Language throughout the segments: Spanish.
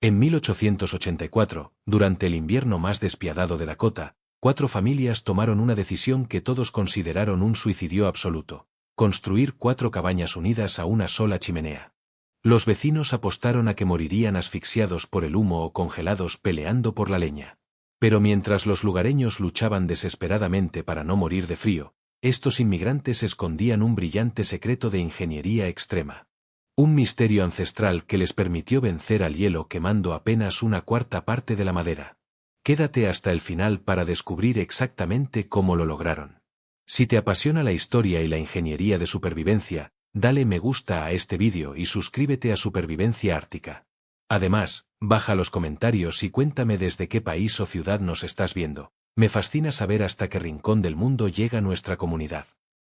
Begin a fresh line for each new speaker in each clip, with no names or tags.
En 1884, durante el invierno más despiadado de Dakota, 4 familias tomaron una decisión que todos consideraron un suicidio absoluto: construir 4 cabañas unidas a una sola chimenea. Los vecinos apostaron a que morirían asfixiados por el humo o congelados peleando por la leña. Pero mientras los lugareños luchaban desesperadamente para no morir de frío, estos inmigrantes escondían un brillante secreto de ingeniería extrema. Un misterio ancestral que les permitió vencer al hielo quemando apenas una cuarta parte de la madera. Quédate hasta el final para descubrir exactamente cómo lo lograron. Si te apasiona la historia y la ingeniería de supervivencia, dale me gusta a este vídeo y suscríbete a Supervivencia Ártica. Además, baja los comentarios y cuéntame desde qué país o ciudad nos estás viendo. Me fascina saber hasta qué rincón del mundo llega nuestra comunidad.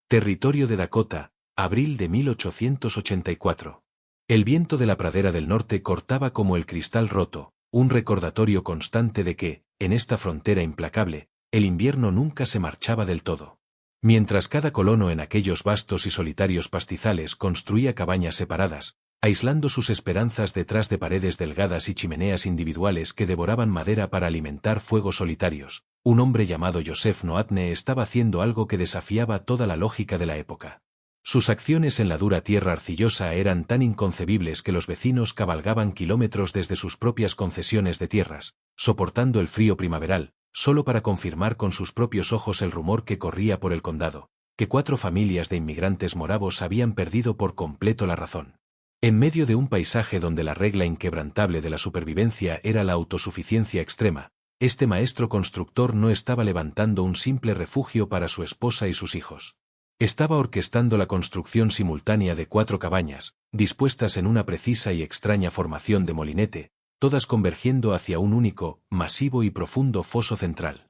Territorio de Dakota, abril de 1884. El viento de la pradera del norte cortaba como el cristal roto, un recordatorio constante de que, en esta frontera implacable, el invierno nunca se marchaba del todo. Mientras cada colono en aquellos vastos y solitarios pastizales construía cabañas separadas, aislando sus esperanzas detrás de paredes delgadas y chimeneas individuales que devoraban madera para alimentar fuegos solitarios, un hombre llamado Joseph Noatne estaba haciendo algo que desafiaba toda la lógica de la época. Sus acciones en la dura tierra arcillosa eran tan inconcebibles que los vecinos cabalgaban kilómetros desde sus propias concesiones de tierras, soportando el frío primaveral, solo para confirmar con sus propios ojos el rumor que corría por el condado, que 4 familias de inmigrantes moravos habían perdido por completo la razón. En medio de un paisaje donde la regla inquebrantable de la supervivencia era la autosuficiencia extrema, este maestro constructor no estaba levantando un simple refugio para su esposa y sus hijos. Estaba orquestando la construcción simultánea de 4 cabañas, dispuestas en una precisa y extraña formación de molinete, todas convergiendo hacia un único, masivo y profundo foso central.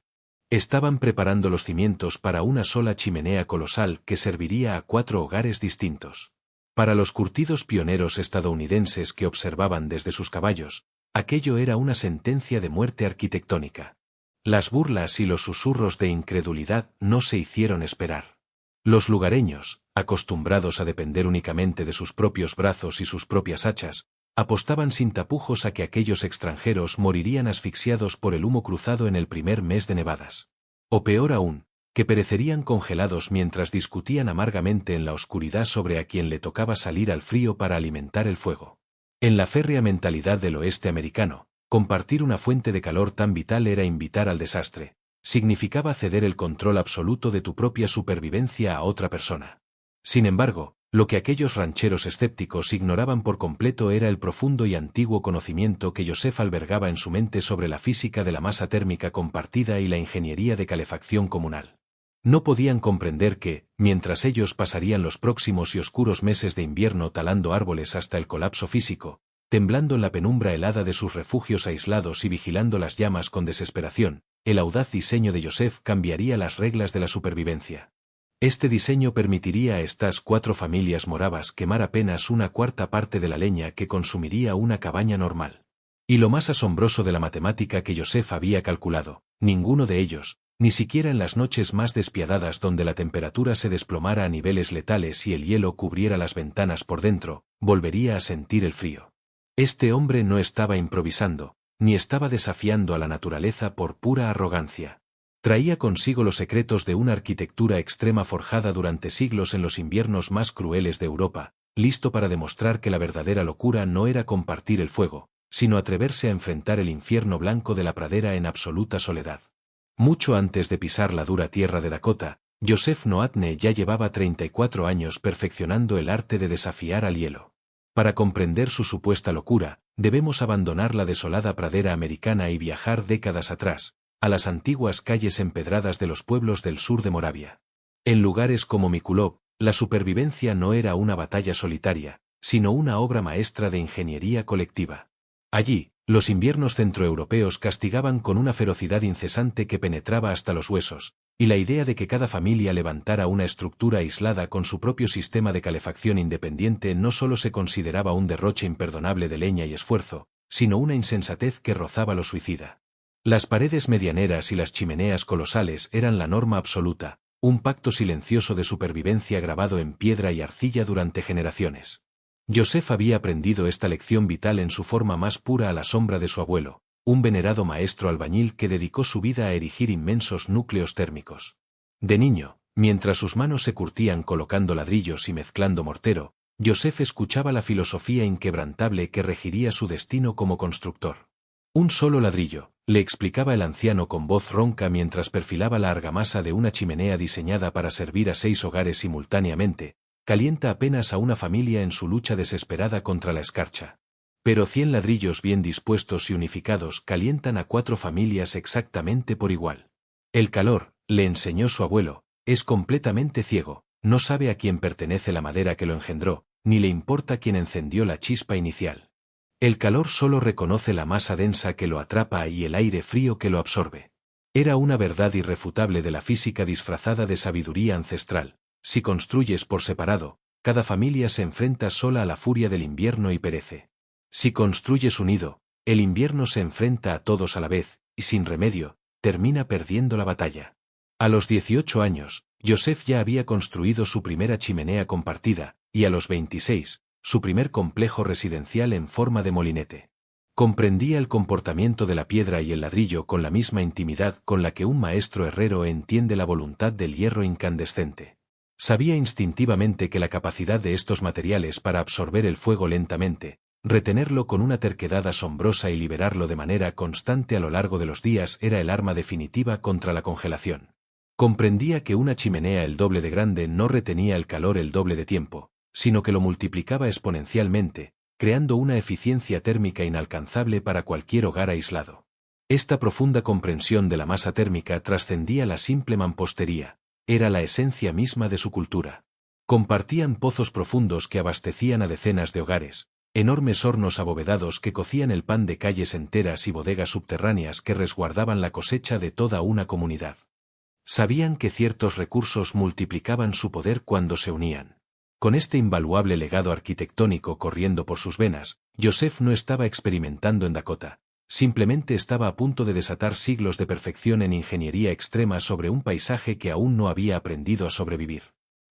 Estaban preparando los cimientos para una sola chimenea colosal que serviría a 4 hogares distintos. Para los curtidos pioneros estadounidenses que observaban desde sus caballos, aquello era una sentencia de muerte arquitectónica. Las burlas y los susurros de incredulidad no se hicieron esperar. Los lugareños, acostumbrados a depender únicamente de sus propios brazos y sus propias hachas, apostaban sin tapujos a que aquellos extranjeros morirían asfixiados por el humo cruzado en el primer mes de nevadas. O peor aún, que perecerían congelados mientras discutían amargamente en la oscuridad sobre a quien le tocaba salir al frío para alimentar el fuego. En la férrea mentalidad del oeste americano, compartir una fuente de calor tan vital era invitar al desastre. Significaba ceder el control absoluto de tu propia supervivencia a otra persona. Sin embargo, lo que aquellos rancheros escépticos ignoraban por completo era el profundo y antiguo conocimiento que Joseph albergaba en su mente sobre la física de la masa térmica compartida y la ingeniería de calefacción comunal. No podían comprender que, mientras ellos pasarían los próximos y oscuros meses de invierno talando árboles hasta el colapso físico, temblando en la penumbra helada de sus refugios aislados y vigilando las llamas con desesperación, el audaz diseño de Joseph cambiaría las reglas de la supervivencia. Este diseño permitiría a estas 4 familias moravas quemar apenas una cuarta parte de la leña que consumiría una cabaña normal. Y lo más asombroso de la matemática que Joseph había calculado, ninguno de ellos, ni siquiera en las noches más despiadadas donde la temperatura se desplomara a niveles letales y el hielo cubriera las ventanas por dentro, volvería a sentir el frío. Este hombre no estaba improvisando, ni estaba desafiando a la naturaleza por pura arrogancia. Traía consigo los secretos de una arquitectura extrema forjada durante siglos en los inviernos más crueles de Europa, listo para demostrar que la verdadera locura no era compartir el fuego, sino atreverse a enfrentar el infierno blanco de la pradera en absoluta soledad. Mucho antes de pisar la dura tierra de Dakota, Joseph Noatne ya llevaba 34 años perfeccionando el arte de desafiar al hielo. Para comprender su supuesta locura, debemos abandonar la desolada pradera americana y viajar décadas atrás, a las antiguas calles empedradas de los pueblos del sur de Moravia. En lugares como Mikulov, la supervivencia no era una batalla solitaria, sino una obra maestra de ingeniería colectiva. Allí, los inviernos centroeuropeos castigaban con una ferocidad incesante que penetraba hasta los huesos, y la idea de que cada familia levantara una estructura aislada con su propio sistema de calefacción independiente no solo se consideraba un derroche imperdonable de leña y esfuerzo, sino una insensatez que rozaba lo suicida. Las paredes medianeras y las chimeneas colosales eran la norma absoluta, un pacto silencioso de supervivencia grabado en piedra y arcilla durante generaciones. Joseph había aprendido esta lección vital en su forma más pura a la sombra de su abuelo, un venerado maestro albañil que dedicó su vida a erigir inmensos núcleos térmicos. De niño, mientras sus manos se curtían colocando ladrillos y mezclando mortero, Joseph escuchaba la filosofía inquebrantable que regiría su destino como constructor. Un solo ladrillo, le explicaba el anciano con voz ronca mientras perfilaba la argamasa de una chimenea diseñada para servir a 6 hogares simultáneamente, calienta apenas a una familia en su lucha desesperada contra la escarcha. Pero 100 ladrillos bien dispuestos y unificados calientan a 4 familias exactamente por igual. El calor, le enseñó su abuelo, es completamente ciego, no sabe a quién pertenece la madera que lo engendró, ni le importa quién encendió la chispa inicial. El calor solo reconoce la masa densa que lo atrapa y el aire frío que lo absorbe. Era una verdad irrefutable de la física disfrazada de sabiduría ancestral. Si construyes por separado, cada familia se enfrenta sola a la furia del invierno y perece. Si construyes unido, el invierno se enfrenta a todos a la vez, y sin remedio, termina perdiendo la batalla. A los 18 años, Joseph ya había construido su primera chimenea compartida, y a los 26, su primer complejo residencial en forma de molinete. Comprendía el comportamiento de la piedra y el ladrillo con la misma intimidad con la que un maestro herrero entiende la voluntad del hierro incandescente. Sabía instintivamente que la capacidad de estos materiales para absorber el fuego lentamente, retenerlo con una terquedad asombrosa y liberarlo de manera constante a lo largo de los días era el arma definitiva contra la congelación. Comprendía que una chimenea el doble de grande no retenía el calor el doble de tiempo, sino que lo multiplicaba exponencialmente, creando una eficiencia térmica inalcanzable para cualquier hogar aislado. Esta profunda comprensión de la masa térmica trascendía la simple mampostería, era la esencia misma de su cultura. Compartían pozos profundos que abastecían a decenas de hogares, enormes hornos abovedados que cocían el pan de calles enteras y bodegas subterráneas que resguardaban la cosecha de toda una comunidad. Sabían que ciertos recursos multiplicaban su poder cuando se unían. Con este invaluable legado arquitectónico corriendo por sus venas, Joseph no estaba experimentando en Dakota, simplemente estaba a punto de desatar siglos de perfección en ingeniería extrema sobre un paisaje que aún no había aprendido a sobrevivir.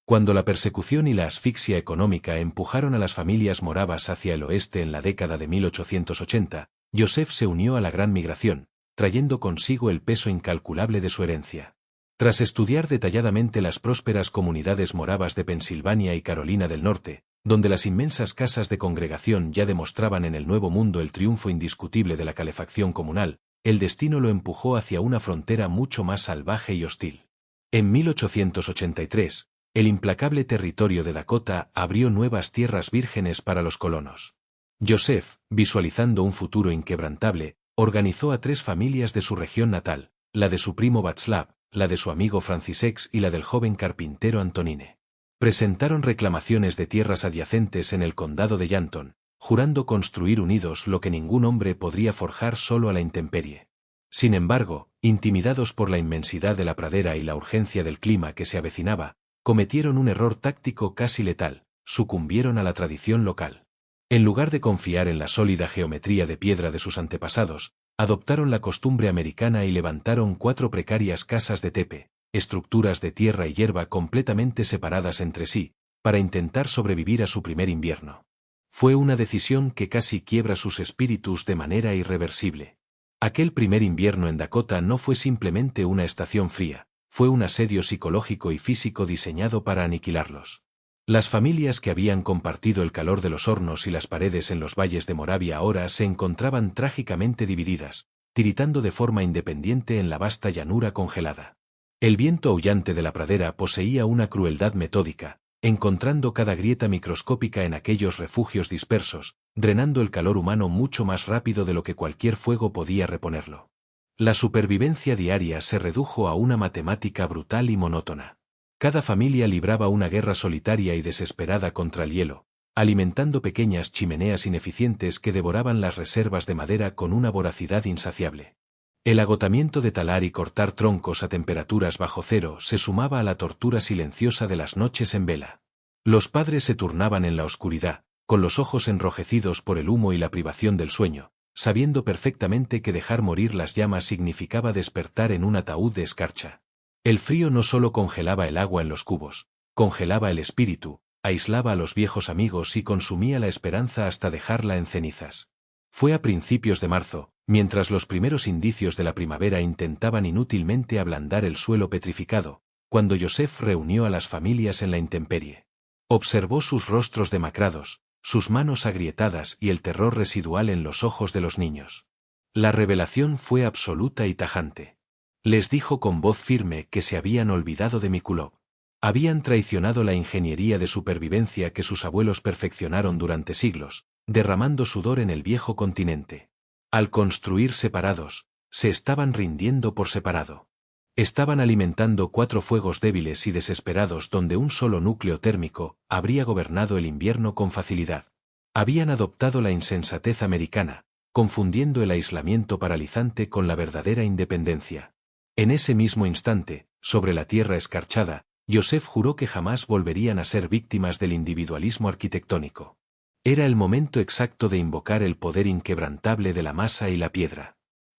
Cuando la persecución y la asfixia económica empujaron a las familias moravas hacia el oeste en la década de 1880, Joseph se unió a la Gran Migración, trayendo consigo el peso incalculable de su herencia. Tras estudiar detalladamente las prósperas comunidades moravas de Pensilvania y Carolina del Norte, donde las inmensas casas de congregación ya demostraban en el Nuevo Mundo el triunfo indiscutible de la calefacción comunal, el destino lo empujó hacia una frontera mucho más salvaje y hostil. En 1883, el implacable territorio de Dakota abrió nuevas tierras vírgenes para los colonos. Joseph, visualizando un futuro inquebrantable, organizó a 3 familias de su región natal, la de su primo Václav, la de su amigo František y la del joven carpintero Antonine. Presentaron reclamaciones de tierras adyacentes en el condado de Yankton, jurando construir unidos lo que ningún hombre podría forjar solo a la intemperie. Sin embargo, intimidados por la inmensidad de la pradera y la urgencia del clima que se avecinaba, cometieron un error táctico casi letal, sucumbieron a la tradición local. En lugar de confiar en la sólida geometría de piedra de sus antepasados, adoptaron la costumbre americana y levantaron 4 precarias casas de tepe, estructuras de tierra y hierba completamente separadas entre sí, para intentar sobrevivir a su primer invierno. Fue una decisión que casi quiebra sus espíritus de manera irreversible. Aquel primer invierno en Dakota no fue simplemente una estación fría, fue un asedio psicológico y físico diseñado para aniquilarlos. Las familias que habían compartido el calor de los hornos y las paredes en los valles de Moravia ahora se encontraban trágicamente divididas, tiritando de forma independiente en la vasta llanura congelada. El viento aullante de la pradera poseía una crueldad metódica, encontrando cada grieta microscópica en aquellos refugios dispersos, drenando el calor humano mucho más rápido de lo que cualquier fuego podía reponerlo. La supervivencia diaria se redujo a una matemática brutal y monótona. Cada familia libraba una guerra solitaria y desesperada contra el hielo, alimentando pequeñas chimeneas ineficientes que devoraban las reservas de madera con una voracidad insaciable. El agotamiento de talar y cortar troncos a temperaturas bajo cero se sumaba a la tortura silenciosa de las noches en vela. Los padres se turnaban en la oscuridad, con los ojos enrojecidos por el humo y la privación del sueño, sabiendo perfectamente que dejar morir las llamas significaba despertar en un ataúd de escarcha. El frío no solo congelaba el agua en los cubos, congelaba el espíritu, aislaba a los viejos amigos y consumía la esperanza hasta dejarla en cenizas. Fue a principios de marzo, mientras los primeros indicios de la primavera intentaban inútilmente ablandar el suelo petrificado, cuando Joseph reunió a las familias en la intemperie. Observó sus rostros demacrados, sus manos agrietadas y el terror residual en los ojos de los niños. La revelación fue absoluta y tajante. Les dijo con voz firme que se habían olvidado de Mikulov. Habían traicionado la ingeniería de supervivencia que sus abuelos perfeccionaron durante siglos, derramando sudor en el viejo continente. Al construir separados, se estaban rindiendo por separado. Estaban alimentando 4 fuegos débiles y desesperados donde un solo núcleo térmico habría gobernado el invierno con facilidad. Habían adoptado la insensatez americana, confundiendo el aislamiento paralizante con la verdadera independencia. En ese mismo instante, sobre la tierra escarchada, Joseph juró que jamás volverían a ser víctimas del individualismo arquitectónico. Era el momento exacto de invocar el poder inquebrantable de la masa y la piedra.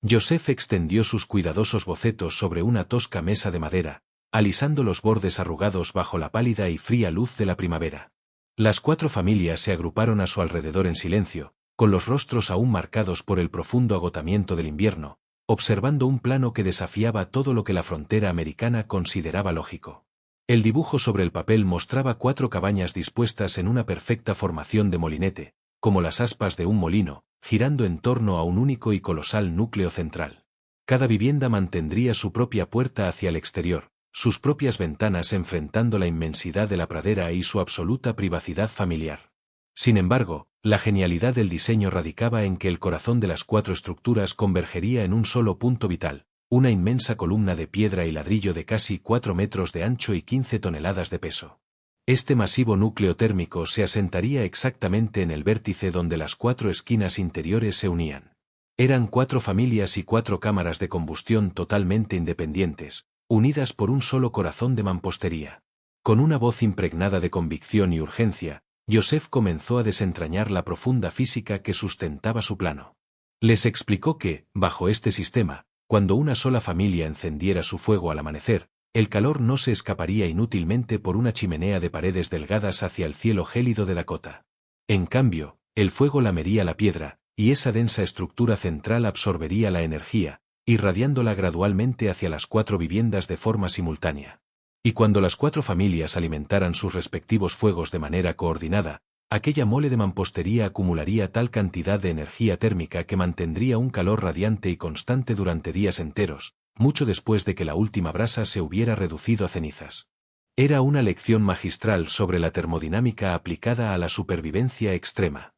Joseph extendió sus cuidadosos bocetos sobre una tosca mesa de madera, alisando los bordes arrugados bajo la pálida y fría luz de la primavera. Las 4 familias se agruparon a su alrededor en silencio, con los rostros aún marcados por el profundo agotamiento del invierno, observando un plano que desafiaba todo lo que la frontera americana consideraba lógico. El dibujo sobre el papel mostraba 4 cabañas dispuestas en una perfecta formación de molinete, como las aspas de un molino, girando en torno a un único y colosal núcleo central. Cada vivienda mantendría su propia puerta hacia el exterior, sus propias ventanas enfrentando la inmensidad de la pradera y su absoluta privacidad familiar. Sin embargo, la genialidad del diseño radicaba en que el corazón de las 4 estructuras convergería en un solo punto vital, una inmensa columna de piedra y ladrillo de casi 4 metros de ancho y 15 toneladas de peso. Este masivo núcleo térmico se asentaría exactamente en el vértice donde las 4 esquinas interiores se unían. Eran 4 familias y 4 cámaras de combustión totalmente independientes, unidas por un solo corazón de mampostería. Con una voz impregnada de convicción y urgencia, Joseph comenzó a desentrañar la profunda física que sustentaba su plano. Les explicó que, bajo este sistema, cuando una sola familia encendiera su fuego al amanecer, el calor no se escaparía inútilmente por una chimenea de paredes delgadas hacia el cielo gélido de Dakota. En cambio, el fuego lamería la piedra, y esa densa estructura central absorbería la energía, irradiándola gradualmente hacia las 4 viviendas de forma simultánea. Y cuando las 4 familias alimentaran sus respectivos fuegos de manera coordinada, aquella mole de mampostería acumularía tal cantidad de energía térmica que mantendría un calor radiante y constante durante días enteros, mucho después de que la última brasa se hubiera reducido a cenizas. Era una lección magistral sobre la termodinámica aplicada a la supervivencia extrema.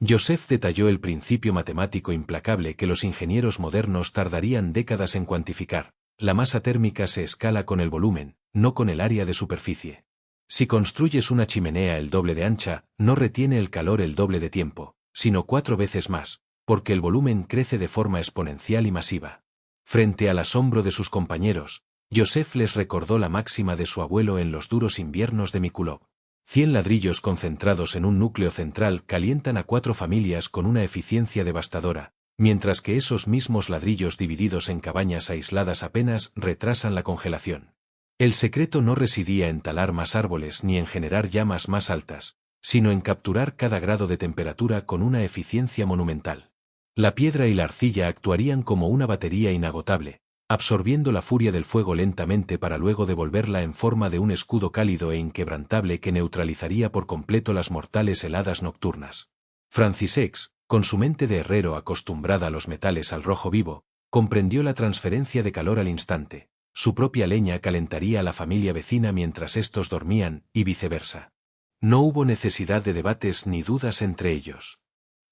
Joseph detalló el principio matemático implacable que los ingenieros modernos tardarían décadas en cuantificar: la masa térmica se escala con el volumen, no con el área de superficie. Si construyes una chimenea el doble de ancha, no retiene el calor el doble de tiempo, sino 4 veces más, porque el volumen crece de forma exponencial y masiva. Frente al asombro de sus compañeros, Joseph les recordó la máxima de su abuelo en los duros inviernos de Mikulov. 100 ladrillos concentrados en un núcleo central calientan a 4 familias con una eficiencia devastadora, mientras que esos mismos ladrillos divididos en cabañas aisladas apenas retrasan la congelación. El secreto no residía en talar más árboles ni en generar llamas más altas, sino en capturar cada grado de temperatura con una eficiencia monumental. La piedra y la arcilla actuarían como una batería inagotable, absorbiendo la furia del fuego lentamente para luego devolverla en forma de un escudo cálido e inquebrantable que neutralizaría por completo las mortales heladas nocturnas. Francisx, con su mente de herrero acostumbrada a los metales al rojo vivo, comprendió la transferencia de calor al instante. Su propia leña calentaría a la familia vecina mientras estos dormían, y viceversa. No hubo necesidad de debates ni dudas entre ellos.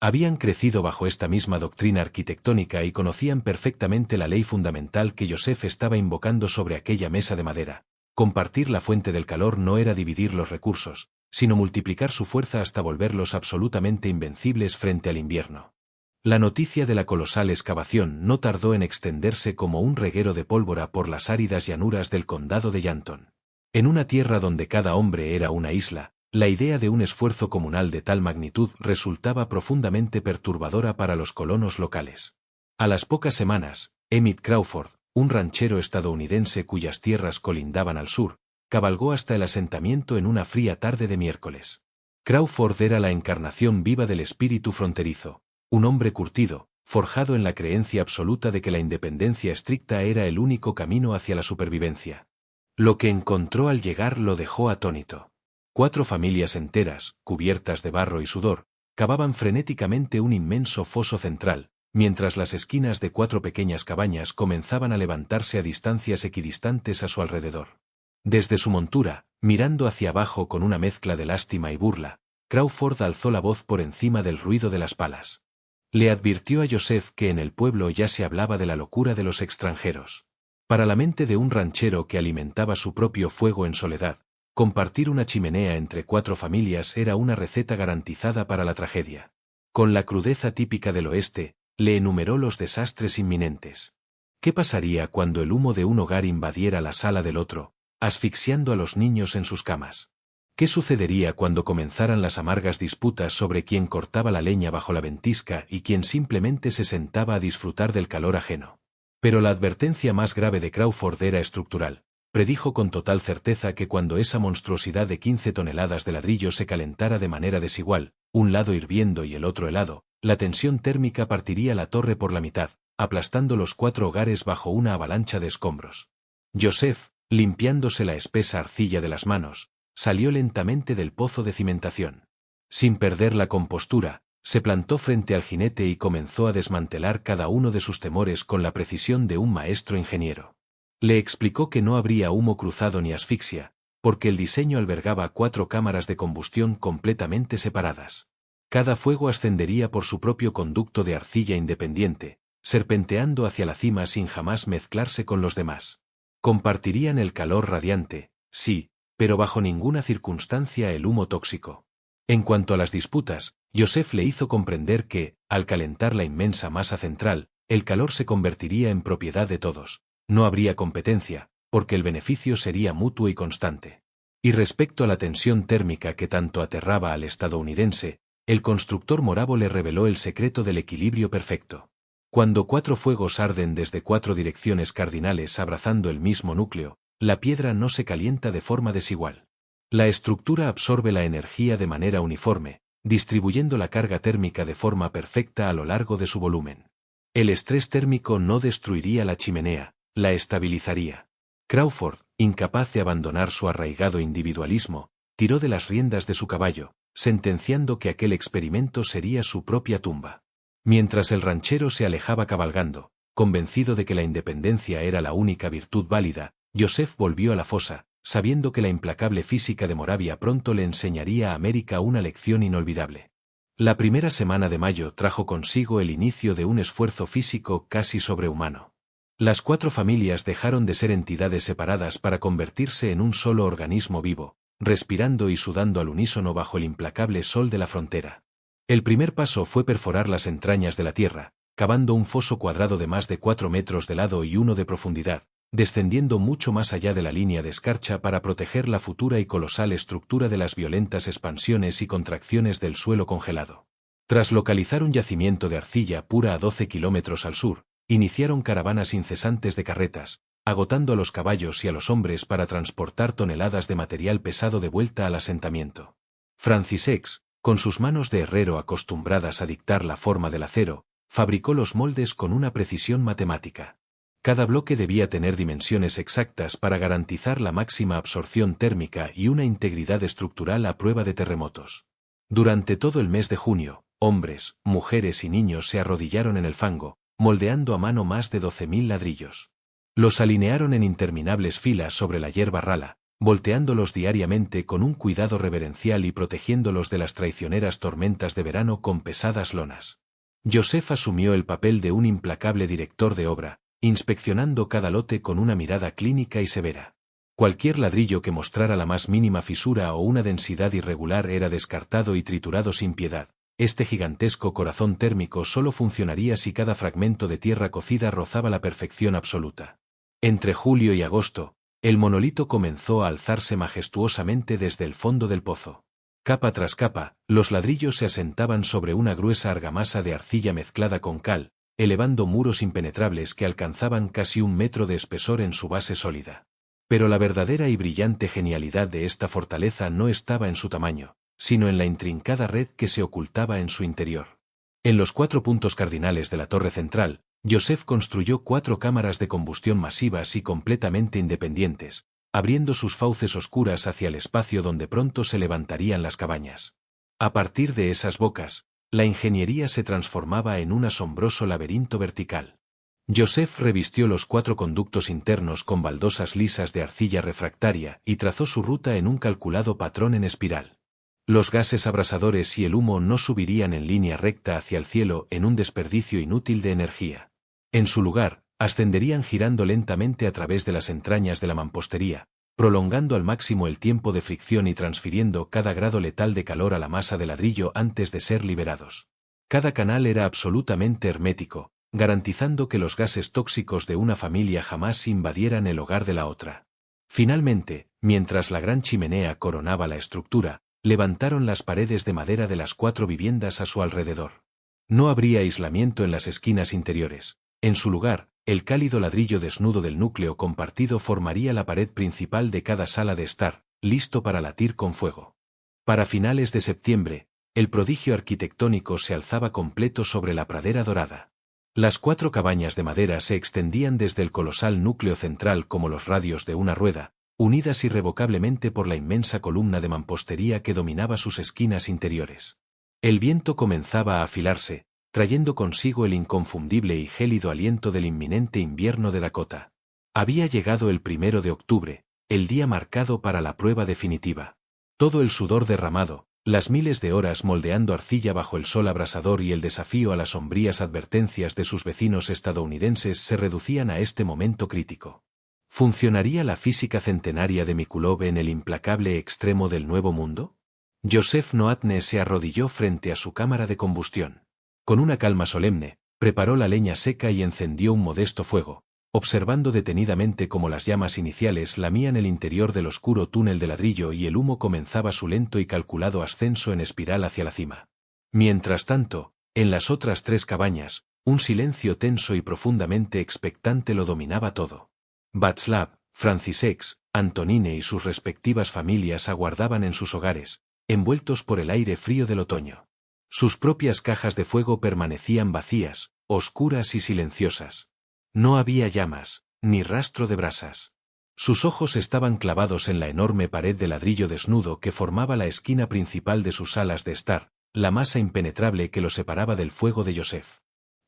Habían crecido bajo esta misma doctrina arquitectónica y conocían perfectamente la ley fundamental que Joseph estaba invocando sobre aquella mesa de madera. Compartir la fuente del calor no era dividir los recursos, sino multiplicar su fuerza hasta volverlos absolutamente invencibles frente al invierno. La noticia de la colosal excavación no tardó en extenderse como un reguero de pólvora por las áridas llanuras del condado de Yanton. En una tierra donde cada hombre era una isla, la idea de un esfuerzo comunal de tal magnitud resultaba profundamente perturbadora para los colonos locales. A las pocas semanas, Emmett Crawford, un ranchero estadounidense cuyas tierras colindaban al sur, cabalgó hasta el asentamiento en una fría tarde de miércoles. Crawford era la encarnación viva del espíritu fronterizo, un hombre curtido, forjado en la creencia absoluta de que la independencia estricta era el único camino hacia la supervivencia. Lo que encontró al llegar lo dejó atónito. 4 familias enteras, cubiertas de barro y sudor, cavaban frenéticamente un inmenso foso central, mientras las esquinas de 4 pequeñas cabañas comenzaban a levantarse a distancias equidistantes a su alrededor. Desde su montura, mirando hacia abajo con una mezcla de lástima y burla, Crawford alzó la voz por encima del ruido de las palas. Le advirtió a Joseph que en el pueblo ya se hablaba de la locura de los extranjeros. Para la mente de un ranchero que alimentaba su propio fuego en soledad, compartir una chimenea entre 4 familias era una receta garantizada para la tragedia. Con la crudeza típica del oeste, le enumeró los desastres inminentes. ¿Qué pasaría cuando el humo de un hogar invadiera la sala del otro, asfixiando a los niños en sus camas? ¿Qué sucedería cuando comenzaran las amargas disputas sobre quién cortaba la leña bajo la ventisca y quién simplemente se sentaba a disfrutar del calor ajeno? Pero la advertencia más grave de Crawford era estructural. Predijo con total certeza que cuando esa monstruosidad de 15 toneladas de ladrillo se calentara de manera desigual, un lado hirviendo y el otro helado, la tensión térmica partiría la torre por la mitad, aplastando los 4 hogares bajo una avalancha de escombros. Joseph, limpiándose la espesa arcilla de las manos, salió lentamente del pozo de cimentación. Sin perder la compostura, se plantó frente al jinete y comenzó a desmantelar cada uno de sus temores con la precisión de un maestro ingeniero. Le explicó que no habría humo cruzado ni asfixia, porque el diseño albergaba 4 cámaras de combustión completamente separadas. Cada fuego ascendería por su propio conducto de arcilla independiente, serpenteando hacia la cima sin jamás mezclarse con los demás. Compartirían el calor radiante, sí, pero bajo ninguna circunstancia el humo tóxico. En cuanto a las disputas, Joseph le hizo comprender que, al calentar la inmensa masa central, el calor se convertiría en propiedad de todos. No habría competencia, porque el beneficio sería mutuo y constante. Y respecto a la tensión térmica que tanto aterraba al estadounidense, el constructor moravo le reveló el secreto del equilibrio perfecto. Cuando 4 fuegos arden desde 4 direcciones cardinales abrazando el mismo núcleo, la piedra no se calienta de forma desigual. La estructura absorbe la energía de manera uniforme, distribuyendo la carga térmica de forma perfecta a lo largo de su volumen. El estrés térmico no destruiría la chimenea, la estabilizaría. Crawford, incapaz de abandonar su arraigado individualismo, tiró de las riendas de su caballo, sentenciando que aquel experimento sería su propia tumba. Mientras el ranchero se alejaba cabalgando, convencido de que la independencia era la única virtud válida, Joseph volvió a la fosa, sabiendo que la implacable física de Moravia pronto le enseñaría a América una lección inolvidable. La primera semana de mayo trajo consigo el inicio de un esfuerzo físico casi sobrehumano. Las 4 familias dejaron de ser entidades separadas para convertirse en un solo organismo vivo, respirando y sudando al unísono bajo el implacable sol de la frontera. El primer paso fue perforar las entrañas de la tierra, cavando un foso cuadrado de más de 4 metros de lado y 1 de profundidad, descendiendo mucho más allá de la línea de escarcha para proteger la futura y colosal estructura de las violentas expansiones y contracciones del suelo congelado. Tras localizar un yacimiento de arcilla pura a 12 kilómetros al sur, iniciaron caravanas incesantes de carretas, agotando a los caballos y a los hombres para transportar toneladas de material pesado de vuelta al asentamiento. Francisx, con sus manos de herrero acostumbradas a dictar la forma del acero, fabricó los moldes con una precisión matemática. Cada bloque debía tener dimensiones exactas para garantizar la máxima absorción térmica y una integridad estructural a prueba de terremotos. Durante todo el mes de junio, hombres, mujeres y niños se arrodillaron en el fango, moldeando a mano más de 12.000 ladrillos. Los alinearon en interminables filas sobre la hierba rala, volteándolos diariamente con un cuidado reverencial y protegiéndolos de las traicioneras tormentas de verano con pesadas lonas. Joseph asumió el papel de un implacable director de obra, inspeccionando cada lote con una mirada clínica y severa. Cualquier ladrillo que mostrara la más mínima fisura o una densidad irregular era descartado y triturado sin piedad. Este gigantesco corazón térmico solo funcionaría si cada fragmento de tierra cocida rozaba la perfección absoluta. Entre julio y agosto, el monolito comenzó a alzarse majestuosamente desde el fondo del pozo. Capa tras capa, los ladrillos se asentaban sobre una gruesa argamasa de arcilla mezclada con cal, elevando muros impenetrables que alcanzaban casi 1 metro de espesor en su base sólida. Pero la verdadera y brillante genialidad de esta fortaleza no estaba en su tamaño, sino en la intrincada red que se ocultaba en su interior. En los 4 puntos cardinales de la torre central, Joseph construyó 4 cámaras de combustión masivas y completamente independientes, abriendo sus fauces oscuras hacia el espacio donde pronto se levantarían las cabañas. A partir de esas bocas, la ingeniería se transformaba en un asombroso laberinto vertical. Joseph revistió los 4 conductos internos con baldosas lisas de arcilla refractaria y trazó su ruta en un calculado patrón en espiral. Los gases abrasadores y el humo no subirían en línea recta hacia el cielo en un desperdicio inútil de energía. En su lugar, ascenderían girando lentamente a través de las entrañas de la mampostería, prolongando al máximo el tiempo de fricción y transfiriendo cada grado letal de calor a la masa de ladrillo antes de ser liberados. Cada canal era absolutamente hermético, garantizando que los gases tóxicos de una familia jamás invadieran el hogar de la otra. Finalmente, mientras la gran chimenea coronaba la estructura, levantaron las paredes de madera de las 4 viviendas a su alrededor. No habría aislamiento en las esquinas interiores. En su lugar, el cálido ladrillo desnudo del núcleo compartido formaría la pared principal de cada sala de estar, listo para latir con fuego. Para finales de septiembre, el prodigio arquitectónico se alzaba completo sobre la pradera dorada. Las 4 cabañas de madera se extendían desde el colosal núcleo central como los radios de una rueda, unidas irrevocablemente por la inmensa columna de mampostería que dominaba sus esquinas interiores. El viento comenzaba a afilarse, trayendo consigo el inconfundible y gélido aliento del inminente invierno de Dakota. Había llegado el 1 de octubre, el día marcado para la prueba definitiva. Todo el sudor derramado, las miles de horas moldeando arcilla bajo el sol abrasador y el desafío a las sombrías advertencias de sus vecinos estadounidenses se reducían a este momento crítico. ¿Funcionaría la física centenaria de Mikulov en el implacable extremo del Nuevo Mundo? Joseph Noatne se arrodilló frente a su cámara de combustión. Con una calma solemne, preparó la leña seca y encendió un modesto fuego, observando detenidamente cómo las llamas iniciales lamían el interior del oscuro túnel de ladrillo y el humo comenzaba su lento y calculado ascenso en espiral hacia la cima. Mientras tanto, en las otras 3 cabañas, un silencio tenso y profundamente expectante lo dominaba todo. Václav, František, Antonine y sus respectivas familias aguardaban en sus hogares, envueltos por el aire frío del otoño. Sus propias cajas de fuego permanecían vacías, oscuras y silenciosas. No había llamas, ni rastro de brasas. Sus ojos estaban clavados en la enorme pared de ladrillo desnudo que formaba la esquina principal de sus salas de estar, la masa impenetrable que lo separaba del fuego de Joseph.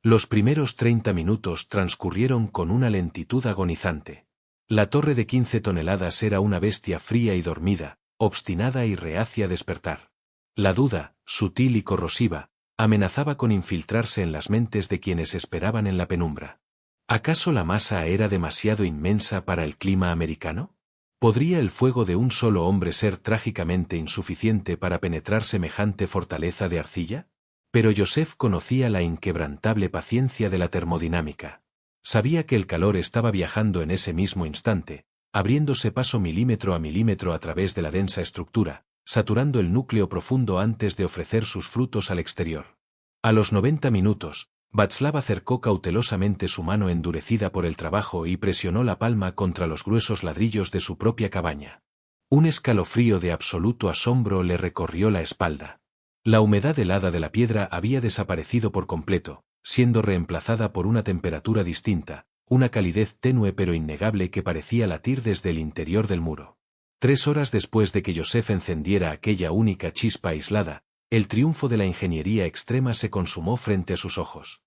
Los primeros 30 minutos transcurrieron con una lentitud agonizante. La torre de 15 toneladas era una bestia fría y dormida, obstinada y reacia a despertar. La duda, sutil y corrosiva, amenazaba con infiltrarse en las mentes de quienes esperaban en la penumbra. ¿Acaso la masa era demasiado inmensa para el clima americano? ¿Podría el fuego de un solo hombre ser trágicamente insuficiente para penetrar semejante fortaleza de arcilla? Pero Joseph conocía la inquebrantable paciencia de la termodinámica. Sabía que el calor estaba viajando en ese mismo instante, abriéndose paso milímetro a milímetro a través de la densa estructura, saturando el núcleo profundo antes de ofrecer sus frutos al exterior. A los 90 minutos, Václav acercó cautelosamente su mano endurecida por el trabajo y presionó la palma contra los gruesos ladrillos de su propia cabaña. Un escalofrío de absoluto asombro le recorrió la espalda. La humedad helada de la piedra había desaparecido por completo, siendo reemplazada por una temperatura distinta, una calidez tenue pero innegable que parecía latir desde el interior del muro. 3 horas después de que Joseph encendiera aquella única chispa aislada, el triunfo de la ingeniería extrema se consumó frente a sus ojos.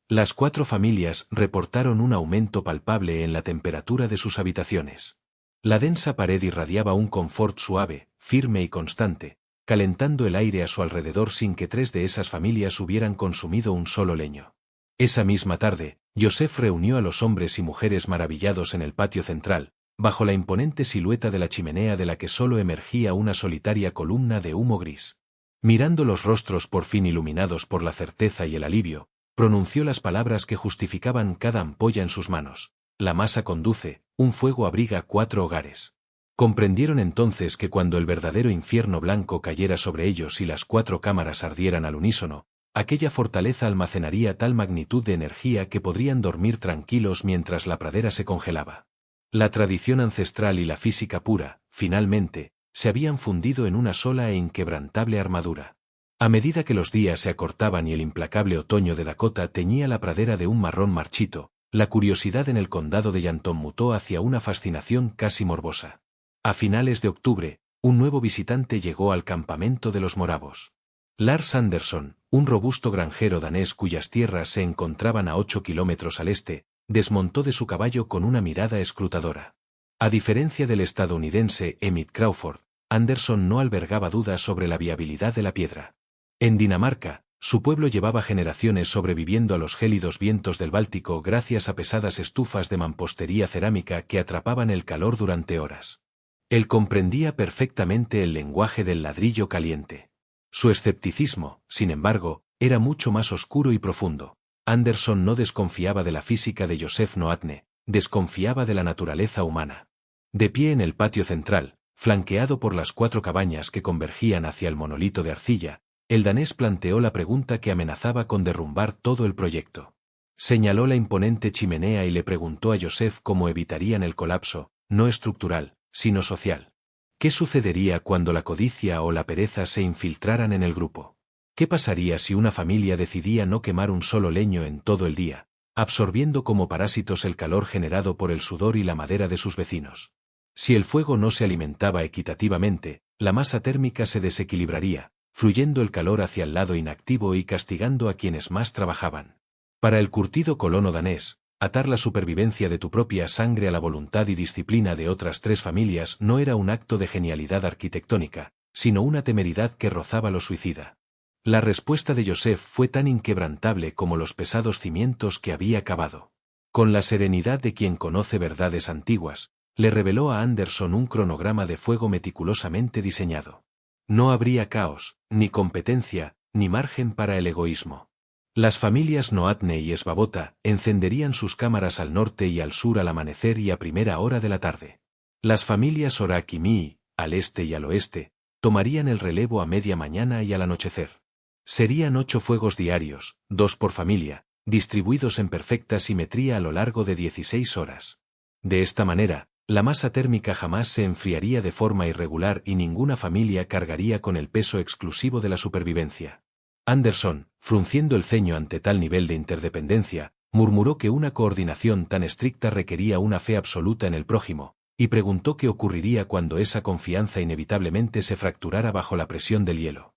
Las 4 familias reportaron un aumento palpable en la temperatura de sus habitaciones. La densa pared irradiaba un confort suave, firme y constante, calentando el aire a su alrededor sin que 3 de esas familias hubieran consumido un solo leño. Esa misma tarde, Joseph reunió a los hombres y mujeres maravillados en el patio central, bajo la imponente silueta de la chimenea de la que solo emergía una solitaria columna de humo gris. Mirando los rostros por fin iluminados por la certeza y el alivio, pronunció las palabras que justificaban cada ampolla en sus manos. La masa conduce, un fuego abriga 4 hogares. Comprendieron entonces que cuando el verdadero infierno blanco cayera sobre ellos y las 4 cámaras ardieran al unísono, aquella fortaleza almacenaría tal magnitud de energía que podrían dormir tranquilos mientras la pradera se congelaba. La tradición ancestral y la física pura, finalmente, se habían fundido en una sola e inquebrantable armadura. A medida que los días se acortaban y el implacable otoño de Dakota teñía la pradera de un marrón marchito, la curiosidad en el condado de Yanton mutó hacia una fascinación casi morbosa. A finales de octubre, un nuevo visitante llegó al campamento de los moravos. Lars Anderson, un robusto granjero danés cuyas tierras se encontraban a 8 kilómetros al este, desmontó de su caballo con una mirada escrutadora. A diferencia del estadounidense Emmett Crawford, Anderson no albergaba dudas sobre la viabilidad de la piedra. En Dinamarca, su pueblo llevaba generaciones sobreviviendo a los gélidos vientos del Báltico gracias a pesadas estufas de mampostería cerámica que atrapaban el calor durante horas. Él comprendía perfectamente el lenguaje del ladrillo caliente. Su escepticismo, sin embargo, era mucho más oscuro y profundo. Anderson no desconfiaba de la física de Joseph Noatne, desconfiaba de la naturaleza humana. De pie en el patio central, flanqueado por las 4 cabañas que convergían hacia el monolito de arcilla, el danés planteó la pregunta que amenazaba con derrumbar todo el proyecto. Señaló la imponente chimenea y le preguntó a Joseph cómo evitarían el colapso, no estructural, sino social. ¿Qué sucedería cuando la codicia o la pereza se infiltraran en el grupo? ¿Qué pasaría si una familia decidía no quemar un solo leño en todo el día, absorbiendo como parásitos el calor generado por el sudor y la madera de sus vecinos? Si el fuego no se alimentaba equitativamente, la masa térmica se desequilibraría, fluyendo el calor hacia el lado inactivo y castigando a quienes más trabajaban. Para el curtido colono danés, atar la supervivencia de tu propia sangre a la voluntad y disciplina de otras 3 familias no era un acto de genialidad arquitectónica, sino una temeridad que rozaba lo suicida. La respuesta de Joseph fue tan inquebrantable como los pesados cimientos que había cavado. Con la serenidad de quien conoce verdades antiguas, le reveló a Anderson un cronograma de fuego meticulosamente diseñado. No habría caos, ni competencia, ni margen para el egoísmo. Las familias Noatne y Svabota encenderían sus cámaras al norte y al sur al amanecer y a primera hora de la tarde. Las familias Orak y Mii, al este y al oeste, tomarían el relevo a media mañana y al anochecer. Serían 8 fuegos diarios, 2 por familia, distribuidos en perfecta simetría a lo largo de 16 horas. De esta manera, la masa térmica jamás se enfriaría de forma irregular y ninguna familia cargaría con el peso exclusivo de la supervivencia. Anderson, frunciendo el ceño ante tal nivel de interdependencia, murmuró que una coordinación tan estricta requería una fe absoluta en el prójimo, y preguntó qué ocurriría cuando esa confianza inevitablemente se fracturara bajo la presión del hielo.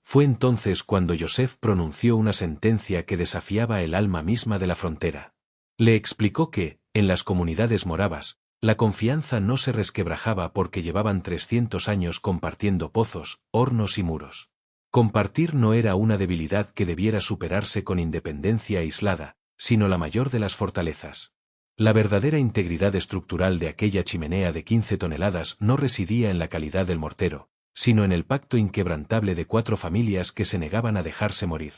Fue entonces cuando Joseph pronunció una sentencia que desafiaba el alma misma de la frontera. Le explicó que, en las comunidades moravas, la confianza no se resquebrajaba porque llevaban 300 años compartiendo pozos, hornos y muros. Compartir no era una debilidad que debiera superarse con independencia aislada, sino la mayor de las fortalezas. La verdadera integridad estructural de aquella chimenea de 15 toneladas no residía en la calidad del mortero, sino en el pacto inquebrantable de 4 familias que se negaban a dejarse morir.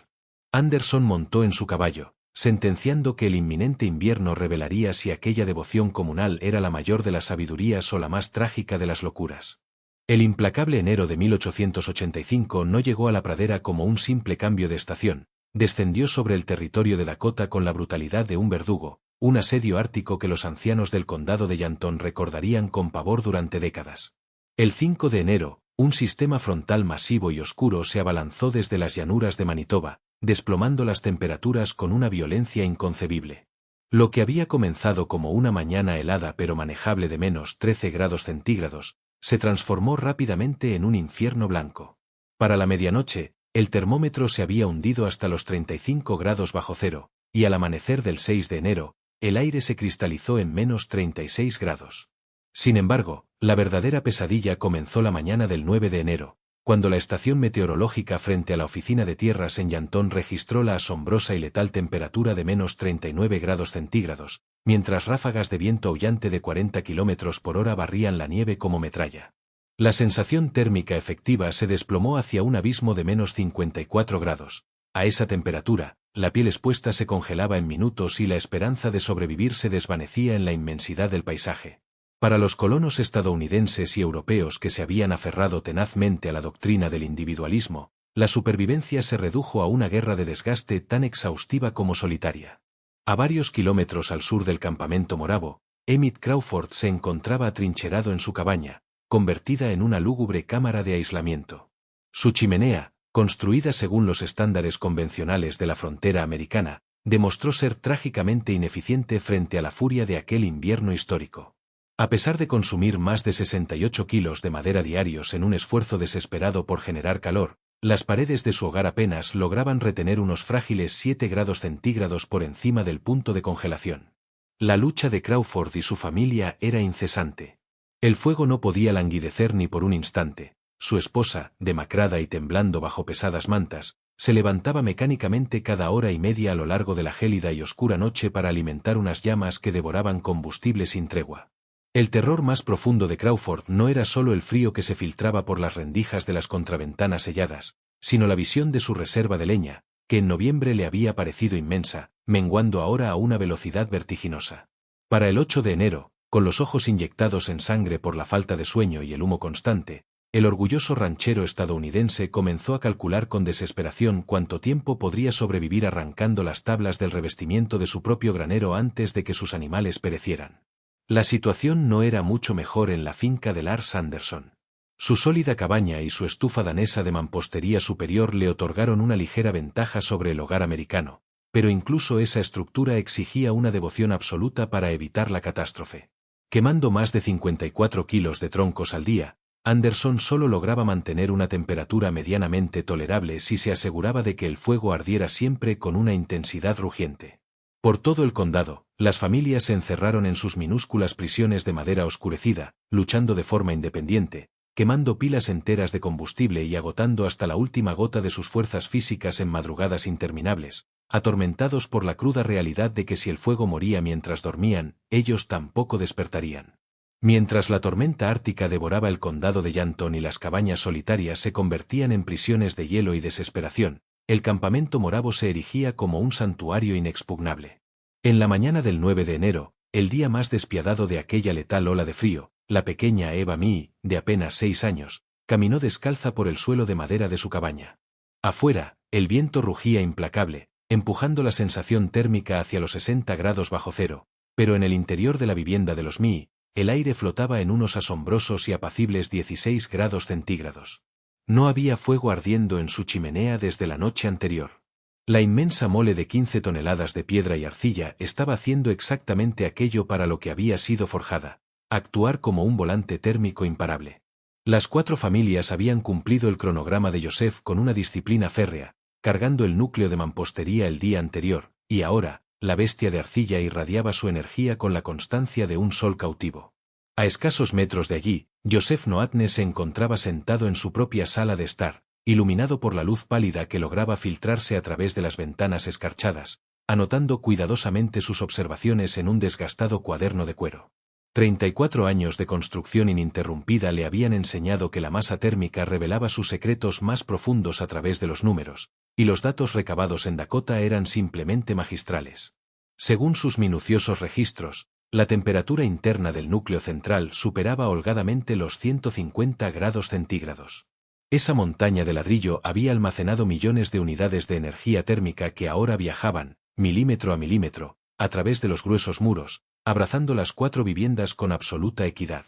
Anderson montó en su caballo, sentenciando que el inminente invierno revelaría si aquella devoción comunal era la mayor de las sabidurías o la más trágica de las locuras. El implacable enero de 1885 no llegó a la pradera como un simple cambio de estación, descendió sobre el territorio de Dakota con la brutalidad de un verdugo, un asedio ártico que los ancianos del condado de Yanton recordarían con pavor durante décadas. El 5 de enero, un sistema frontal masivo y oscuro se abalanzó desde las llanuras de Manitoba, desplomando las temperaturas con una violencia inconcebible. Lo que había comenzado como una mañana helada pero manejable de menos 13 grados centígrados, se transformó rápidamente en un infierno blanco. Para la medianoche, el termómetro se había hundido hasta los 35 grados bajo cero, y al amanecer del 6 de enero, el aire se cristalizó en menos 36 grados. Sin embargo, la verdadera pesadilla comenzó la mañana del 9 de enero, cuando la estación meteorológica frente a la oficina de tierras en Yanton registró la asombrosa y letal temperatura de menos 39 grados centígrados, mientras ráfagas de viento aullante de 40 km por hora barrían la nieve como metralla. La sensación térmica efectiva se desplomó hacia un abismo de menos 54 grados. A esa temperatura, la piel expuesta se congelaba en minutos y la esperanza de sobrevivir se desvanecía en la inmensidad del paisaje. Para los colonos estadounidenses y europeos que se habían aferrado tenazmente a la doctrina del individualismo, la supervivencia se redujo a una guerra de desgaste tan exhaustiva como solitaria. A varios kilómetros al sur del campamento moravo, Emmett Crawford se encontraba atrincherado en su cabaña, convertida en una lúgubre cámara de aislamiento. Su chimenea, construida según los estándares convencionales de la frontera americana, demostró ser trágicamente ineficiente frente a la furia de aquel invierno histórico. A pesar de consumir más de 68 kilos de madera diarios en un esfuerzo desesperado por generar calor, las paredes de su hogar apenas lograban retener unos frágiles 7 grados centígrados por encima del punto de congelación. La lucha de Crawford y su familia era incesante. El fuego no podía languidecer ni por un instante. Su esposa, demacrada y temblando bajo pesadas mantas, se levantaba mecánicamente cada hora y media a lo largo de la gélida y oscura noche para alimentar unas llamas que devoraban combustible sin tregua. El terror más profundo de Crawford no era solo el frío que se filtraba por las rendijas de las contraventanas selladas, sino la visión de su reserva de leña, que en noviembre le había parecido inmensa, menguando ahora a una velocidad vertiginosa. Para el 8 de enero, con los ojos inyectados en sangre por la falta de sueño y el humo constante, el orgulloso ranchero estadounidense comenzó a calcular con desesperación cuánto tiempo podría sobrevivir arrancando las tablas del revestimiento de su propio granero antes de que sus animales perecieran. La situación no era mucho mejor en la finca de Lars Anderson. Su sólida cabaña y su estufa danesa de mampostería superior le otorgaron una ligera ventaja sobre el hogar americano, pero incluso esa estructura exigía una devoción absoluta para evitar la catástrofe. Quemando más de 54 kilos de troncos al día, Anderson solo lograba mantener una temperatura medianamente tolerable si se aseguraba de que el fuego ardiera siempre con una intensidad rugiente. Por todo el condado, las familias se encerraron en sus minúsculas prisiones de madera oscurecida, luchando de forma independiente, quemando pilas enteras de combustible y agotando hasta la última gota de sus fuerzas físicas en madrugadas interminables, atormentados por la cruda realidad de que si el fuego moría mientras dormían, ellos tampoco despertarían. Mientras la tormenta ártica devoraba el condado de Yanton y las cabañas solitarias se convertían en prisiones de hielo y desesperación, el campamento moravo se erigía como un santuario inexpugnable. En la mañana del 9 de enero, el día más despiadado de aquella letal ola de frío, la pequeña Eva Mee, de apenas 6 años, caminó descalza por el suelo de madera de su cabaña. Afuera, el viento rugía implacable, empujando la sensación térmica hacia los 60 grados bajo cero, pero en el interior de la vivienda de los Mee, el aire flotaba en unos asombrosos y apacibles 16 grados centígrados. No había fuego ardiendo en su chimenea desde la noche anterior. La inmensa mole de 15 toneladas de piedra y arcilla estaba haciendo exactamente aquello para lo que había sido forjada, actuar como un volante térmico imparable. Las 4 familias habían cumplido el cronograma de Joseph con una disciplina férrea, cargando el núcleo de mampostería el día anterior, y ahora, la bestia de arcilla irradiaba su energía con la constancia de un sol cautivo. A escasos metros de allí, Joseph Noatne se encontraba sentado en su propia sala de estar, iluminado por la luz pálida que lograba filtrarse a través de las ventanas escarchadas, anotando cuidadosamente sus observaciones en un desgastado cuaderno de cuero. 34 años de construcción ininterrumpida le habían enseñado que la masa térmica revelaba sus secretos más profundos a través de los números, y los datos recabados en Dakota eran simplemente magistrales. Según sus minuciosos registros, la temperatura interna del núcleo central superaba holgadamente los 150 grados centígrados. Esa montaña de ladrillo había almacenado millones de unidades de energía térmica que ahora viajaban, milímetro a milímetro, a través de los gruesos muros, abrazando las 4 viviendas con absoluta equidad.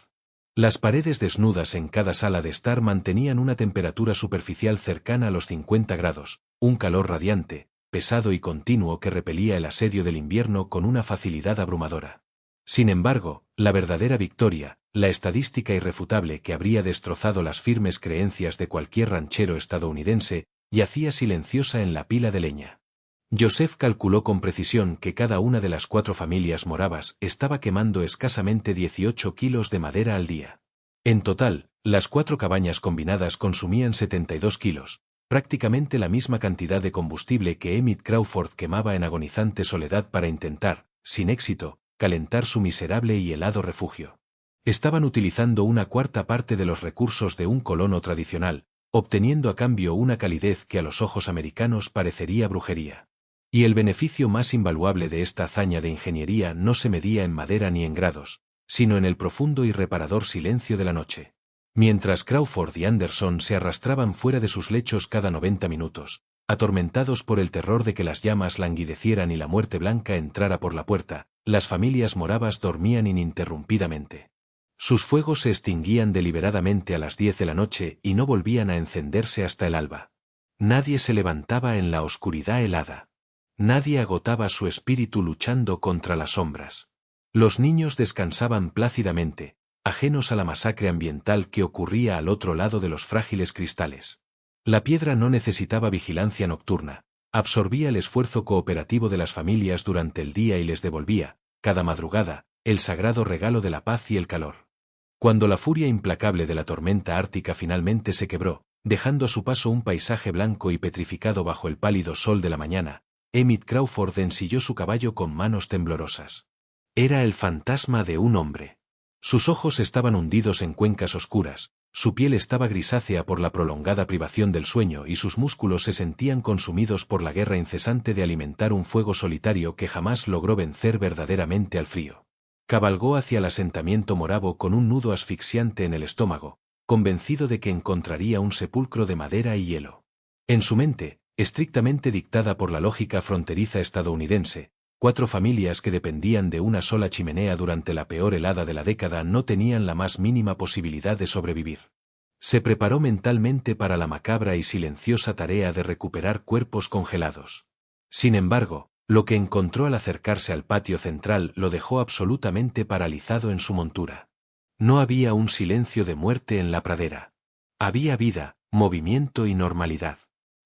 Las paredes desnudas en cada sala de estar mantenían una temperatura superficial cercana a los 50 grados, un calor radiante, pesado y continuo que repelía el asedio del invierno con una facilidad abrumadora. Sin embargo, la verdadera victoria, la estadística irrefutable que habría destrozado las firmes creencias de cualquier ranchero estadounidense, yacía silenciosa en la pila de leña. Joseph calculó con precisión que cada una de las 4 familias moravas estaba quemando escasamente 18 kilos de madera al día. En total, las 4 cabañas combinadas consumían 72 kilos, prácticamente la misma cantidad de combustible que Emmett Crawford quemaba en agonizante soledad para intentar, sin éxito, calentar su miserable y helado refugio. Estaban utilizando una cuarta parte de los recursos de un colono tradicional, obteniendo a cambio una calidez que a los ojos americanos parecería brujería. Y el beneficio más invaluable de esta hazaña de ingeniería no se medía en madera ni en grados, sino en el profundo y reparador silencio de la noche. Mientras Crawford y Anderson se arrastraban fuera de sus lechos cada 90 minutos, atormentados por el terror de que las llamas languidecieran y la muerte blanca entrara por la puerta, las familias moravas dormían ininterrumpidamente. Sus fuegos se extinguían deliberadamente a las 10 de la noche y no volvían a encenderse hasta el alba. Nadie se levantaba en la oscuridad helada. Nadie agotaba su espíritu luchando contra las sombras. Los niños descansaban plácidamente, ajenos a la masacre ambiental que ocurría al otro lado de los frágiles cristales. La piedra no necesitaba vigilancia nocturna, absorbía el esfuerzo cooperativo de las familias durante el día y les devolvía, cada madrugada, el sagrado regalo de la paz y el calor. Cuando la furia implacable de la tormenta ártica finalmente se quebró, dejando a su paso un paisaje blanco y petrificado bajo el pálido sol de la mañana, Emmett Crawford ensilló su caballo con manos temblorosas. Era el fantasma de un hombre. Sus ojos estaban hundidos en cuencas oscuras, su piel estaba grisácea por la prolongada privación del sueño y sus músculos se sentían consumidos por la guerra incesante de alimentar un fuego solitario que jamás logró vencer verdaderamente al frío. Cabalgó hacia el asentamiento moravo con un nudo asfixiante en el estómago, convencido de que encontraría un sepulcro de madera y hielo. En su mente, estrictamente dictada por la lógica fronteriza estadounidense, 4 familias que dependían de una sola chimenea durante la peor helada de la década no tenían la más mínima posibilidad de sobrevivir. Se preparó mentalmente para la macabra y silenciosa tarea de recuperar cuerpos congelados. Sin embargo, lo que encontró al acercarse al patio central lo dejó absolutamente paralizado en su montura. No había un silencio de muerte en la pradera. Había vida, movimiento y normalidad.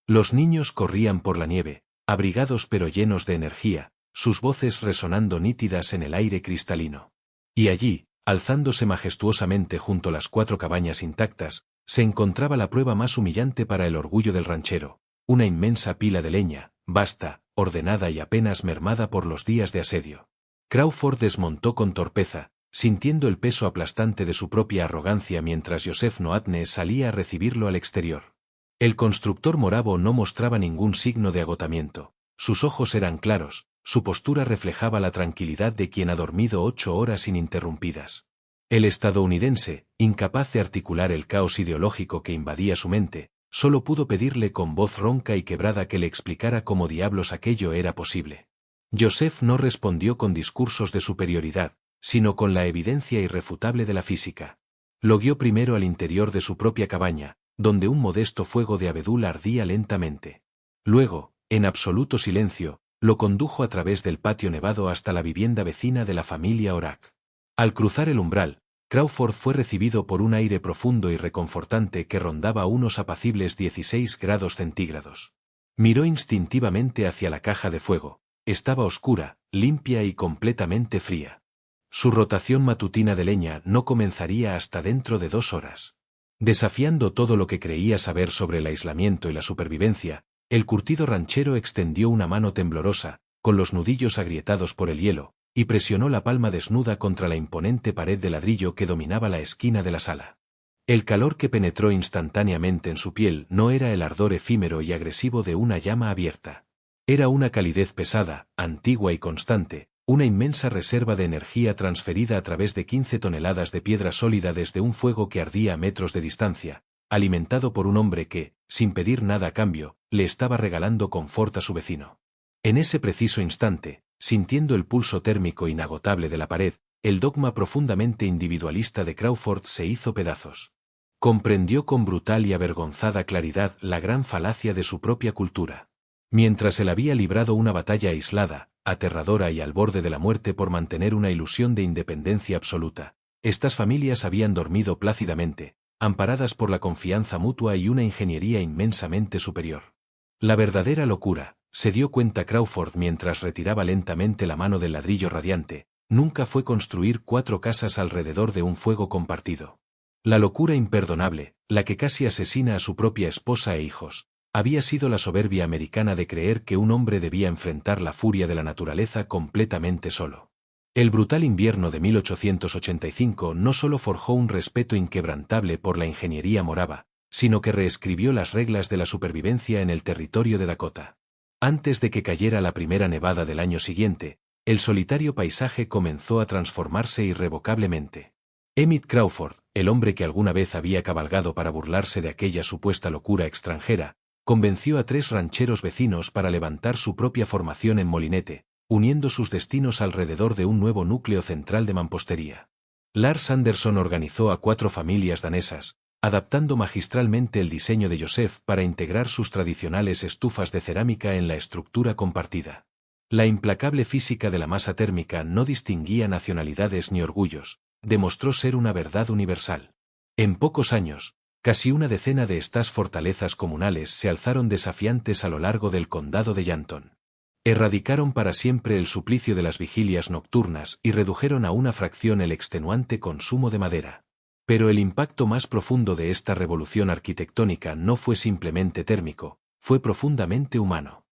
Los niños corrían por la nieve, abrigados pero llenos de energía, sus voces resonando nítidas en el aire cristalino. Y allí, alzándose majestuosamente junto a las 4 cabañas intactas, se encontraba la prueba más humillante para el orgullo del ranchero, una inmensa pila de leña, vasta, ordenada y apenas mermada por los días de asedio. Crawford desmontó con torpeza, sintiendo el peso aplastante de su propia arrogancia mientras Joseph Noatne salía a recibirlo al exterior. El constructor moravo no mostraba ningún signo de agotamiento, sus ojos eran claros, su postura reflejaba la tranquilidad de quien ha dormido 8 horas ininterrumpidas. El estadounidense, incapaz de articular el caos ideológico que invadía su mente, solo pudo pedirle con voz ronca y quebrada que le explicara cómo diablos aquello era posible. Joseph no respondió con discursos de superioridad, sino con la evidencia irrefutable de la física. Lo guió primero al interior de su propia cabaña, donde un modesto fuego de abedul ardía lentamente. Luego, en absoluto silencio, lo condujo a través del patio nevado hasta la vivienda vecina de la familia Orac. Al cruzar el umbral, Crawford fue recibido por un aire profundo y reconfortante que rondaba unos apacibles 16 grados centígrados. Miró instintivamente hacia la caja de fuego. Estaba oscura, limpia y completamente fría. Su rotación matutina de leña no comenzaría hasta dentro de 2 horas. Desafiando todo lo que creía saber sobre el aislamiento y la supervivencia, el curtido ranchero extendió una mano temblorosa, con los nudillos agrietados por el hielo, y presionó la palma desnuda contra la imponente pared de ladrillo que dominaba la esquina de la sala. El calor que penetró instantáneamente en su piel no era el ardor efímero y agresivo de una llama abierta. Era una calidez pesada, antigua y constante, una inmensa reserva de energía transferida a través de 15 toneladas de piedra sólida desde un fuego que ardía a metros de distancia, alimentado por un hombre que, sin pedir nada a cambio, le estaba regalando confort a su vecino. En ese preciso instante, sintiendo el pulso térmico inagotable de la pared, el dogma profundamente individualista de Crawford se hizo pedazos. Comprendió con brutal y avergonzada claridad la gran falacia de su propia cultura. Mientras él había librado una batalla aislada, aterradora y al borde de la muerte por mantener una ilusión de independencia absoluta, estas familias habían dormido plácidamente, amparadas por la confianza mutua y una ingeniería inmensamente superior. La verdadera locura, se dio cuenta Crawford mientras retiraba lentamente la mano del ladrillo radiante, nunca fue construir 4 casas alrededor de un fuego compartido. La locura imperdonable, la que casi asesina a su propia esposa e hijos, había sido la soberbia americana de creer que un hombre debía enfrentar la furia de la naturaleza completamente solo. El brutal invierno de 1885 no solo forjó un respeto inquebrantable por la ingeniería morava, sino que reescribió las reglas de la supervivencia en el territorio de Dakota. Antes de que cayera la primera nevada del año siguiente, el solitario paisaje comenzó a transformarse irrevocablemente. Emmett Crawford, el hombre que alguna vez había cabalgado para burlarse de aquella supuesta locura extranjera, convenció a 3 rancheros vecinos para levantar su propia formación en Molinete, uniendo sus destinos alrededor de un nuevo núcleo central de mampostería. Lars Anderson organizó a 4 familias danesas, adaptando magistralmente el diseño de Joseph para integrar sus tradicionales estufas de cerámica en la estructura compartida. La implacable física de la masa térmica no distinguía nacionalidades ni orgullos, demostró ser una verdad universal. En pocos años, casi una decena de estas fortalezas comunales se alzaron desafiantes a lo largo del condado de Llanton. Erradicaron para siempre el suplicio de las vigilias nocturnas y redujeron a una fracción el extenuante consumo de madera. Pero el impacto más profundo de esta revolución arquitectónica no fue simplemente térmico, fue profundamente humano.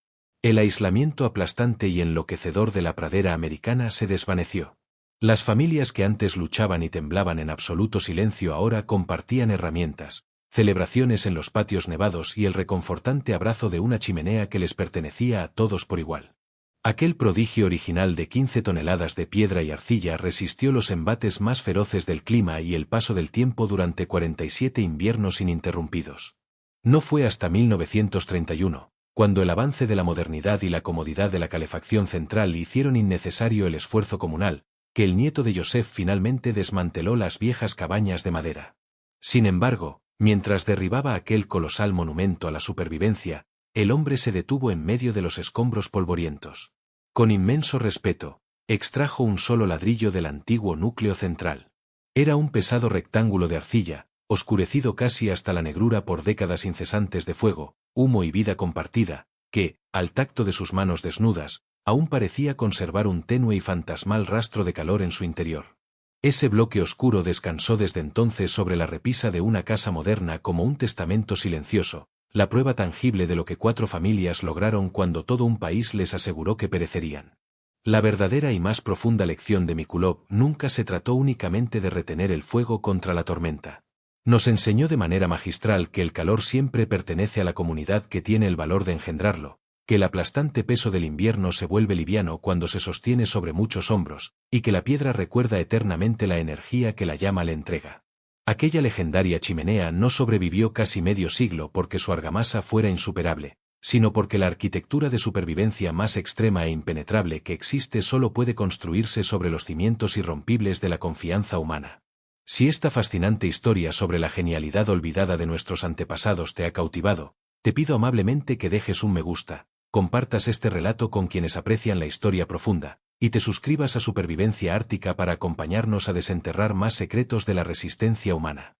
El aislamiento aplastante y enloquecedor de la pradera americana se desvaneció. Las familias que antes luchaban y temblaban en absoluto silencio ahora compartían herramientas, celebraciones en los patios nevados y el reconfortante abrazo de una chimenea que les pertenecía a todos por igual. Aquel prodigio original de 15 toneladas de piedra y arcilla resistió los embates más feroces del clima y el paso del tiempo durante 47 inviernos ininterrumpidos. No fue hasta 1931, cuando el avance de la modernidad y la comodidad de la calefacción central hicieron innecesario el esfuerzo comunal, que el nieto de Joseph finalmente desmanteló las viejas cabañas de madera. Sin embargo, mientras derribaba aquel colosal monumento a la supervivencia, el hombre se detuvo en medio de los escombros polvorientos. Con inmenso respeto, extrajo un solo ladrillo del antiguo núcleo central. Era un pesado rectángulo de arcilla, oscurecido casi hasta la negrura por décadas incesantes de fuego, humo y vida compartida, que, al tacto de sus manos desnudas, aún parecía conservar un tenue y fantasmal rastro de calor en su interior. Ese bloque oscuro descansó desde entonces sobre la repisa de una casa moderna como un testamento silencioso, la prueba tangible de lo que 4 familias lograron cuando todo un país les aseguró que perecerían. La verdadera y más profunda lección de Mikulov nunca se trató únicamente de retener el fuego contra la tormenta. Nos enseñó de manera magistral que el calor siempre pertenece a la comunidad que tiene el valor de engendrarlo, que el aplastante peso del invierno se vuelve liviano cuando se sostiene sobre muchos hombros, y que la piedra recuerda eternamente la energía que la llama le entrega. Aquella legendaria chimenea no sobrevivió casi medio siglo porque su argamasa fuera insuperable, sino porque la arquitectura de supervivencia más extrema e impenetrable que existe solo puede construirse sobre los cimientos irrompibles de la confianza humana. Si esta fascinante historia sobre la genialidad olvidada de nuestros antepasados te ha cautivado, te pido amablemente que dejes un me gusta, compartas este relato con quienes aprecian la historia profunda, y te suscribas a Supervivencia Ártica para acompañarnos a desenterrar más secretos de la resistencia humana.